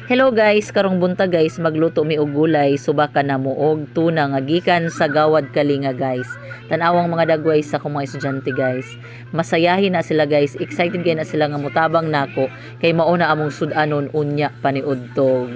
Hello guys, karong bunta guys, magluto mi og gulay, subakan na mo og tuna nga gikan sa Gawad Kalinga guys. Tan-awang mga dagway sa akong mga estudyante guys. Masayahin na sila guys, excited kay na sila nga mutabang nako kay mao na among sudanon unya paniudtog.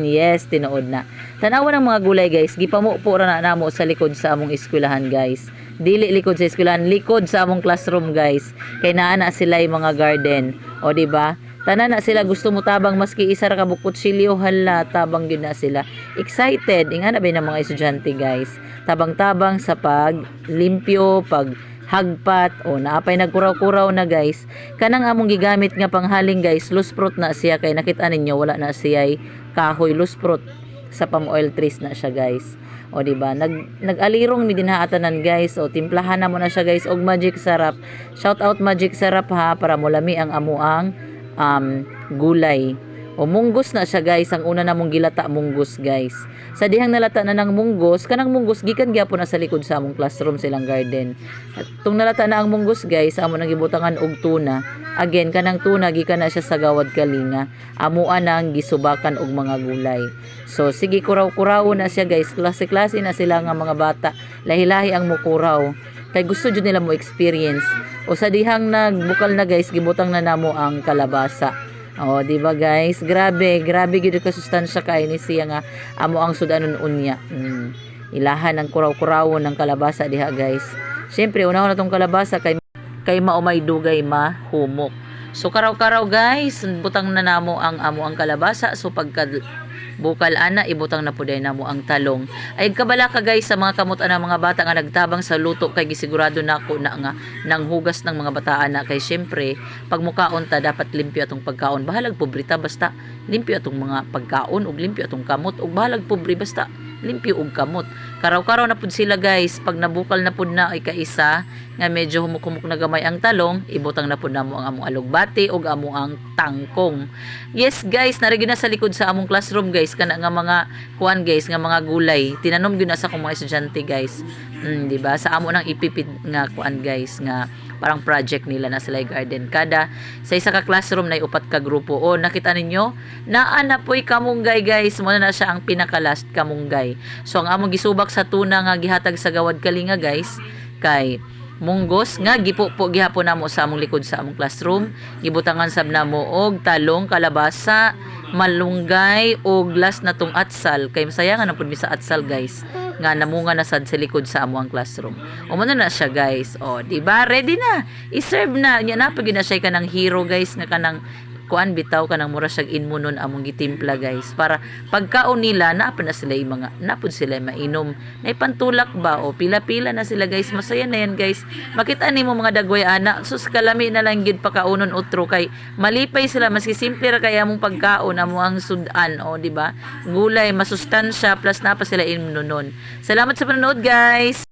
Yes, tinuod na. Tan-awan ang mga gulay guys, gipamupo ra na namo sa likod sa among eskwelahan guys. Dili likod sa eskwelahan, likod sa among classroom guys. Kay naa na sila yung mga garden. O di ba? Tanan na sila gusto mo tabang maski isa ra ka bukutsilyo hala tabang gyud na sila. Excited inga na ba ng mga estudyante guys. Tabang-tabang sa pag limpyo, pag hagpat o naapay nagkuraw-kuraw na guys. Kanang among gigamit nga panghaling guys, lusprot na siya kay nakita ninyo wala na siya kahoy lusprot sa palm oil trees na siya guys. O di ba? Nag-alirong mi din haatanan guys. O timplahan na mo na siya guys og Magic Sarap. Shout out Magic Sarap ha para mulami ang amuang gulay. O munggos na siya guys. Ang una namong gilata munggos guys. Sa dihang nalata na ng munggos, kanang munggos gikan gyapon na sa likod sa among classroom silang garden. At tung nalata na ang munggos guys, amo nang gibutangan og tuna. Again, kanang tuna gikan na siya sa Gawad Kalinga. Amuan nang gisubakan og mga gulay. So sige kuraw-kuraw na siya guys. Klase-klase na sila nga mga bata. Lahi-lahi ang mukuraw. Kay gusto jud nila mo experience. O sa dihang nagbukal na guys, gibutang na namo ang kalabasa. O di ba guys? Grabe gyud ka sustansya kay ni siya nga amo ang sudanon unya. Ilahan ang kuraw-kurawon ng kalabasa diha guys. Syempre una na tong kalabasa kay maumay dugay mahumok. So karaw-karaw guys, butang na namo ang amo ang kalabasa. So pagka bukal ana ibutang na puday namo ang talong. Ay kabala ka guys sa mga kamot ana mga bata nga nagtabang sa luto kay gisigurado nako na nga nang hugas ng mga bataan na kay syempre pag mukaon ta dapat limpyo atong pagkaon. Bahalag pobrita basta limpyo atong mga pagkaon ug limpyo atong kamot ug bahalag pobre basta limpyo og kamot. Karaw-karaw na pud sila guys. Pag nabukal na pud na ay kaisa nga medyo humuk-humuk na gamay ang talong, ibutang na pud namo ang among alugbati ug amo ang tangkong. Yes guys, narigi na sa likod sa among classroom guys kana nga mga kuan guys nga mga gulay. Tinanom gyud na sa akong mga estudyante guys. Di ba? Sa amo nang ipipid nga kuan guys nga parang project nila na sila garden. Kada sa isa ka classroom na upat ka grupo. O nakita ninyo, naa na po'y kamunggay guys. Muna na siya ang pinaka-last kamunggay. So ang among gisubak sa tuna nga gihatag sa Gawad Kalinga guys, kay munggos nga gipupo gihapon namo sa among likod sa among classroom. Gibutangan sab namo og talong, kalabasa, malunggay og last na tong atsal. Kay masayangan na pud mi sa atsal guys nga namunga na sad sa likod sa amo ang classroom. O muna na siya guys. O di ba ready na. I-serve na. Nya na pag na siya kanang hero guys nga kanang kuan bitaw kanang mura siyag inmunon among gitimpla guys para pagkaon nila naapa na sila yung mga napud sila mainom na ipantulak ba o pila-pila na sila guys. Masaya na yan guys. Makita nimo mga dagway ana sus kalami na lang gyud pakaunon utro kay malipay sila maski simple ra kaya mong pagkaon amo ang sudan o di ba gulay masustansya plus napa sila inmunon. Salamat sa panonood guys.